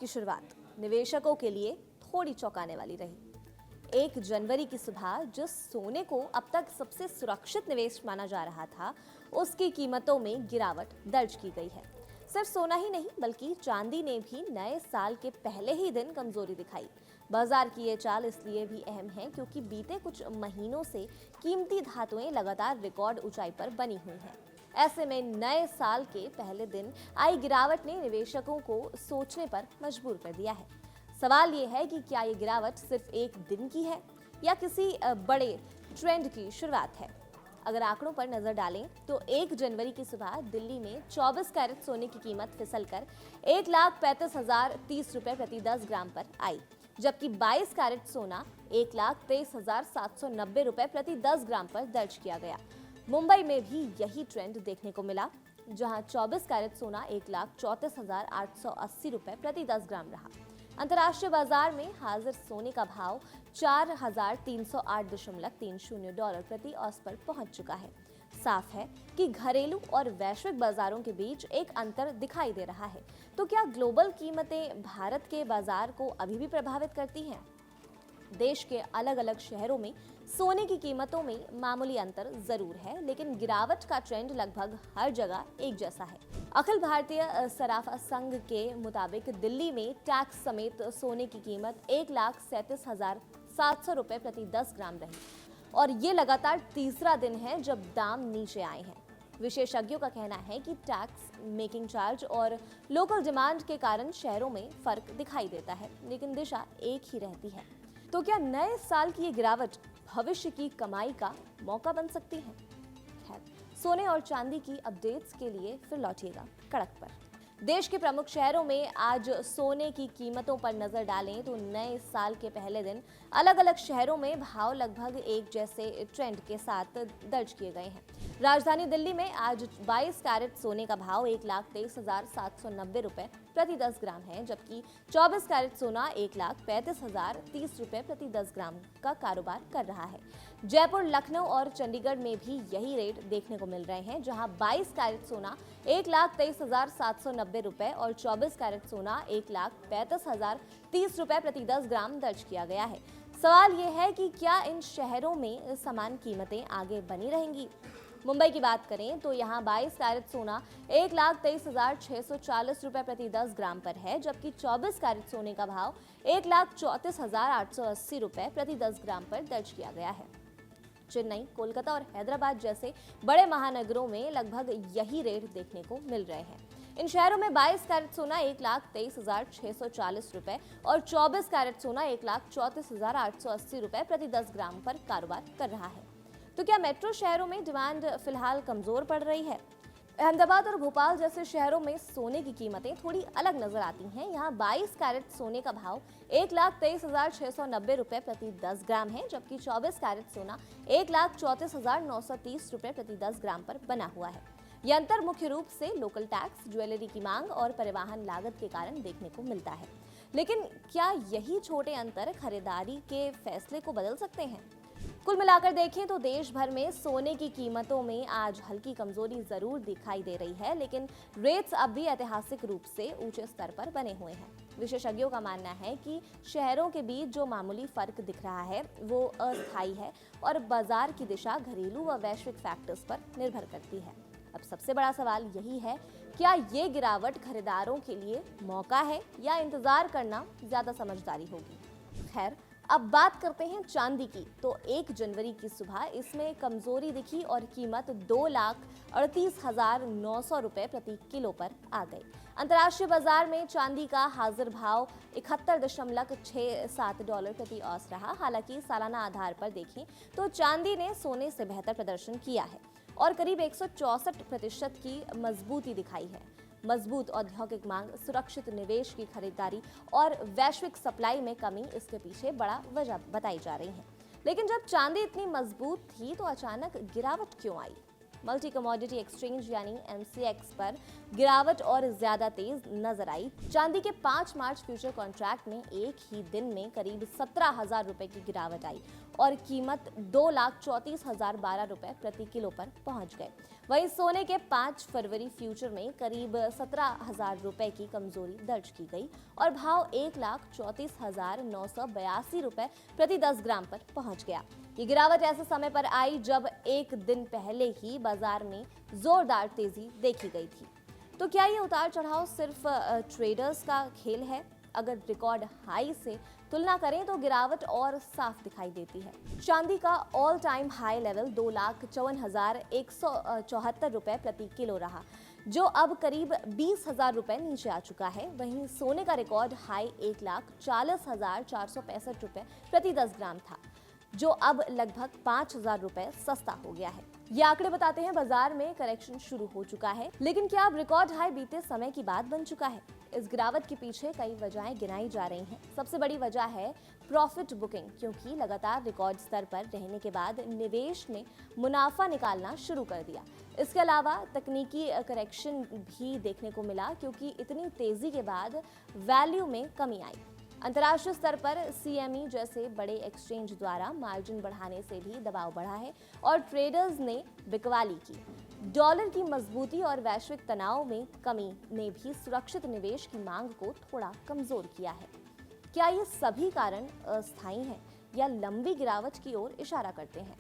की शुरुआत निवेशकों के लिए थोड़ी चौंकाने वाली रही। 1 जनवरी की सुबह जिस सोने को अब तक सबसे सुरक्षित निवेश माना जा रहा था, उसकी कीमतों में गिरावट दर्ज की गई है। सिर्फ सोना ही नहीं बल्कि चांदी ने भी नए साल के पहले ही दिन कमजोरी दिखाई। बाजार की ये चाल इसलिए भी अहम है क्योंकि बीते कुछ महीनों से कीमती धातुएं लगातार रिकॉर्ड ऊंचाई पर बनी हुई हैं। ऐसे में नए साल के पहले दिन आई गिरावट ने निवेशकों को सोचने पर मजबूर कर दिया है। सवाल ये है कि क्या ये गिरावट सिर्फ एक दिन की है या किसी बड़े ट्रेंड की शुरुआत है। अगर आंकड़ों पर नजर डालें तो 1 जनवरी की सुबह दिल्ली में 24 कैरेट सोने की कीमत फिसलकर 1,35,030 रुपए प्रति 10 ग्राम पर आई, जबकि 22 कैरेट सोना 1,23,790 रुपए प्रति 10 ग्राम पर दर्ज किया गया। मुंबई में भी यही ट्रेंड देखने को मिला, जहां 24 कैरेट सोना 1,34,880 रुपए प्रति 10 ग्राम रहा। अंतर्राष्ट्रीय बाजार में हाजिर सोने का भाव $4,308.30 प्रति औंस पर पहुंच चुका है। साफ है कि घरेलू और वैश्विक बाजारों के बीच एक अंतर दिखाई दे रहा है। तो क्या ग्लोबल कीमतें भारत के बाजार को अभी भी प्रभावित करती हैं? देश के अलग अलग शहरों में सोने की कीमतों में मामूली अंतर जरूर है, लेकिन गिरावट का ट्रेंड लगभग हर जगह एक जैसा है। अखिल भारतीय सराफा संघ के मुताबिक दिल्ली में टैक्स समेत सोने की कीमत 1,37,700 रुपए प्रति 10 ग्राम रही और ये लगातार तीसरा दिन है जब दाम नीचे आए हैं। विशेषज्ञों का कहना है कि टैक्स, मेकिंग चार्ज और लोकल डिमांड के कारण शहरों में फर्क दिखाई देता है, लेकिन दिशा एक ही रहती है। तो क्या नए साल की ये गिरावट भविष्य की कमाई का मौका बन सकती है? खैर, सोने और चांदी की अपडेट्स के लिए फिर लौटिएगा कड़क पर। देश के प्रमुख शहरों में आज सोने की कीमतों पर नजर डालें तो नए साल के पहले दिन अलग अलग शहरों में भाव लगभग एक जैसे ट्रेंड के साथ दर्ज किए गए हैं। राजधानी दिल्ली में आज 22 कैरेट सोने का भाव 1,23,790 रुपए प्रति 10 ग्राम है, जबकि 24 कैरेट सोना 1,35,030 रुपए प्रति 10 ग्राम का कारोबार कर रहा है। जयपुर, लखनऊ और चंडीगढ़ में भी यही रेट देखने को मिल रहे हैं, जहां 22 कैरेट सोना 1,23,790 रुपए और 24 कैरेट सोना 1,35,030 रुपए प्रति 10 ग्राम दर्ज किया गया है। सवाल यह है कि क्या इन शहरों में समान कीमतें आगे बनी रहेंगी? मुंबई की बात करें तो यहाँ 22 कैरेट सोना 1,23,640 रुपए प्रति 10 ग्राम पर है, जबकि 24 कैरेट सोने का भाव 1,34,880 रुपए प्रति 10 ग्राम पर दर्ज किया गया है। चेन्नई, कोलकाता और हैदराबाद जैसे बड़े महानगरों में लगभग यही रेट देखने को मिल रहे हैं। इन शहरों में 22 कैरेट सोना 1,23,640 रुपए और 24 कैरेट सोना 1,34,880 रुपए प्रति 10 ग्राम पर कारोबार कर रहा है। तो क्या मेट्रो शहरों में डिमांड फिलहाल कमजोर पड़ रही है? अहमदाबाद और भोपाल जैसे शहरों में सोने की कीमतें थोड़ी अलग नजर आती हैं। यहाँ 22 कैरेट सोने का भाव 1,23,690 रुपए प्रति 10 ग्राम है, जबकि 24 कैरेट सोना 1,34,930 रुपए प्रति 10 ग्राम पर बना हुआ है। ये अंतर मुख्य रूप से लोकल टैक्स, ज्वेलरी की मांग और परिवहन लागत के कारण देखने को मिलता है। लेकिन क्या यही छोटे अंतर खरीदारी के फैसले को बदल सकते हैं? कुल मिलाकर देखें तो देश भर में सोने की कीमतों में आज हल्की कमजोरी जरूर दिखाई दे रही है, लेकिन रेट्स अब भी ऐतिहासिक रूप से ऊंचे स्तर पर बने हुए हैं। विशेषज्ञों का मानना है कि शहरों के बीच जो मामूली फर्क दिख रहा है वो अस्थायी है और बाजार की दिशा घरेलू व वैश्विक फैक्टर्स पर निर्भर करती है। अब सबसे बड़ा सवाल यही है, क्या ये गिरावट खरीदारों के लिए मौका है या इंतजार करना ज्यादा समझदारी होगी? खैर, अब बात करते हैं चांदी की। तो 1 जनवरी की सुबह इसमें कमजोरी दिखी और कीमत 2,38,900 रुपए प्रति किलो पर आ गई। अंतर्राष्ट्रीय बाजार में चांदी का हाजिर भाव $71.67 प्रति औंस रहा। हालांकि सालाना आधार पर देखें तो चांदी ने सोने से बेहतर प्रदर्शन किया है और करीब 164% की मजबूती दिखाई है। मजबूत औद्योगिक मांग, सुरक्षित निवेश की खरीदारी और वैश्विक सप्लाई में कमी इसके पीछे बड़ा वजह बताई जा रही है। लेकिन जब चांदी इतनी मजबूत थी तो अचानक गिरावट क्यों आई? मल्टी कमोडिटी एक्सचेंज यानी MCX पर गिरावट और ज्यादा तेज नजर आई। चांदी के 5 मार्च फ्यूचर कॉन्ट्रैक्ट में एक ही दिन में करीब 17,000 रुपए की गिरावट आई और कीमत 2,34,012 रुपए प्रति किलो पर पहुंच गए। वहीं सोने के 5 फरवरी फ्यूचर में करीब 17,000 रुपए की कमजोरी दर्ज की गई और भाव 1,34,982 रुपए प्रति 10 ग्राम पर पहुंच गया। ये गिरावट ऐसे समय पर आई जब एक दिन पहले ही बाजार में जोरदार तेजी देखी गई थी। तो क्या ये उतार चढ़ाव सिर्फ ट्रेडर्स का खेल है? अगर रिकॉर्ड हाई से तुलना करें तो गिरावट और साफ दिखाई देती है। चांदी का ऑल टाइम हाई लेवल 2,54,174 रुपए प्रति किलो रहा, जो अब करीब 20,000 रुपए नीचे आ चुका है। वहीं सोने का रिकॉर्ड हाई 1,40,465 रुपए प्रति 10 ग्राम था, जो अब लगभग 5,000 रुपए सस्ता हो गया है। ये आंकड़े बताते हैं बाजार में करेक्शन शुरू हो चुका है, लेकिन क्या अब रिकॉर्ड हाई बीते समय की बात बन चुका है? इस गिरावट के पीछे कई वजहें गिनाई जा रही हैं। सबसे बड़ी वजह है प्रॉफिट बुकिंग, क्योंकि लगातार रिकॉर्ड स्तर पर रहने के बाद निवेश ने मुनाफा निकालना शुरू कर दिया। इसके अलावा तकनीकी करेक्शन भी देखने को मिला, क्योंकि इतनी तेजी के बाद वैल्यू में कमी आई। अंतर्राष्ट्रीय स्तर पर CME जैसे बड़े एक्सचेंज द्वारा मार्जिन बढ़ाने से भी दबाव बढ़ा है और ट्रेडर्स ने बिकवाली की। डॉलर की मजबूती और वैश्विक तनाव में कमी ने भी सुरक्षित निवेश की मांग को थोड़ा कमजोर किया है। क्या ये सभी कारण अस्थायी हैं या लंबी गिरावट की ओर इशारा करते हैं?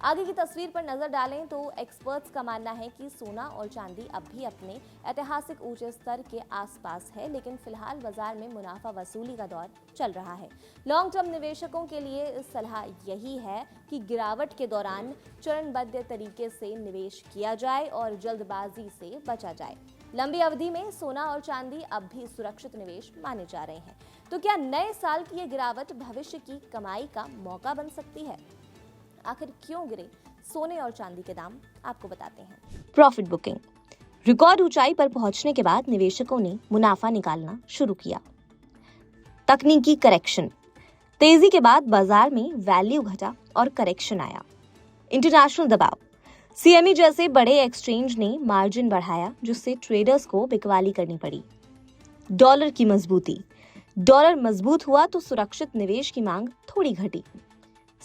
आगे की तस्वीर पर नजर डालें तो एक्सपर्ट्स का मानना है कि सोना और चांदी अब भी अपने ऐतिहासिक ऊंचे स्तर के आसपास है, लेकिन फिलहाल बाजार में मुनाफा वसूली का दौर चल रहा है। लॉन्ग टर्म निवेशकों के लिए सलाह यही है कि गिरावट के दौरान चरणबद्ध तरीके से निवेश किया जाए और जल्दबाजी से बचा जाए। लंबी अवधि में सोना और चांदी अब भी सुरक्षित निवेश माने जा रहे हैं। तो क्या नए साल की ये गिरावट भविष्य की कमाई का मौका बन सकती है? आखिर क्यों गिरे सोने और चांदी के दाम, आपको बताते हैं। Profit booking. रिकॉर्ड ऊंचाई पर पहुंचने के बाद निवेशकों ने मुनाफा निकालना शुरू किया। तकनीकी करेक्शन। तेजी के बाद बाजार में वैल्यू घटा और करेक्शन आया। इंटरनेशनल दबाव। CME जैसे बड़े एक्सचेंज ने मार्जिन बढ़ाया, जिससे ट्रेडर्स को बिकवाली करनी पड़ी। डॉलर की मजबूती। डॉलर मजबूत हुआ तो सुरक्षित निवेश की मांग थोड़ी घटी।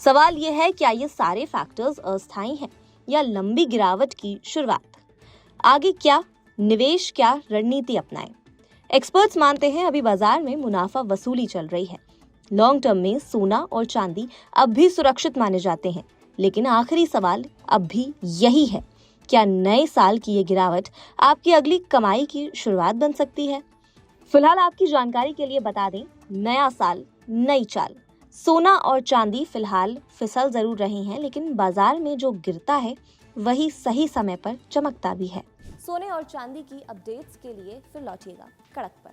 सवाल यह है, क्या ये सारे फैक्टर्स अस्थायी हैं या लंबी गिरावट की शुरुआत? आगे क्या निवेश, क्या रणनीति अपनाएं? एक्सपर्ट्स मानते हैं अभी बाजार में मुनाफा वसूली चल रही है। लॉन्ग टर्म में सोना और चांदी अब भी सुरक्षित माने जाते हैं, लेकिन आखिरी सवाल अब भी यही है, क्या नए साल की ये गिरावट आपकी अगली कमाई की शुरुआत बन सकती है? फिलहाल आपकी जानकारी के लिए बता दें, नया साल नई चाल। सोना और चांदी फिलहाल फिसल जरूर रहे हैं, लेकिन बाजार में जो गिरता है वही सही समय पर चमकता भी है। सोने और चांदी की अपडेट्स के लिए फिर लौटिएगा कड़क पर।